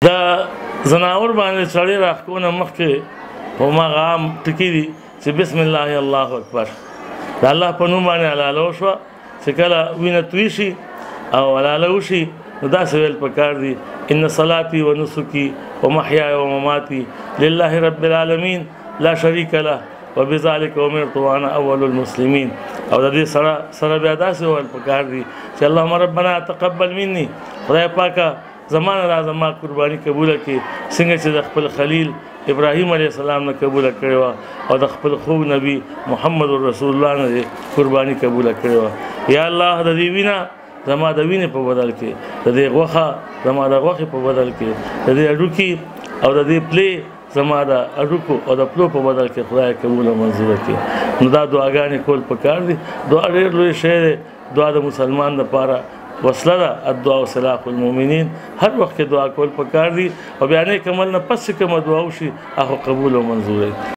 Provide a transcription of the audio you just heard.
دا زناور باندې سړی راښکونه مخکې هماغه عام ټکي دي چې بسم الله الله اکبر د الله په نوم باندې حلاله وشوه چې کله وینه توی شي او حلاله وشي نو داسې ویل پکار دي ان صلاتي و نسکي و محیاي و مماتي لله رب العالمین لا شریک له وبذلك امرت وانا اول المسلمين او د دې سره بیا داسې ویل پکار دي چې اللهم ربنا تقبل مني خدای پاکه زمانه را زما قرباني قبول کړي څنګه چې د خپل خلیل ابراهیم علیه السلام نه قبول کړي او د خپل خوږ نبی محمد رسول الله نه قرباني قبول کړي یا الله د دې وینا زما د وینې په بدل کې د دې غوښه زما د غوښې په بدل کې د دې اډوکي او د دې پلې زما د اډوکو او د پلو په بدل کې خدای قبول او منظور کړي نو دا دعاګانې کول پکار دي دعا ډېر لوی شی دی دعا د مسلمان لپاره وصله ده الدعاء سلاح المؤمنین هر وخت کې دعا کول پکار دي او بیا نیک عمل نه پس کومه دعا وشي هغه قبول او منظور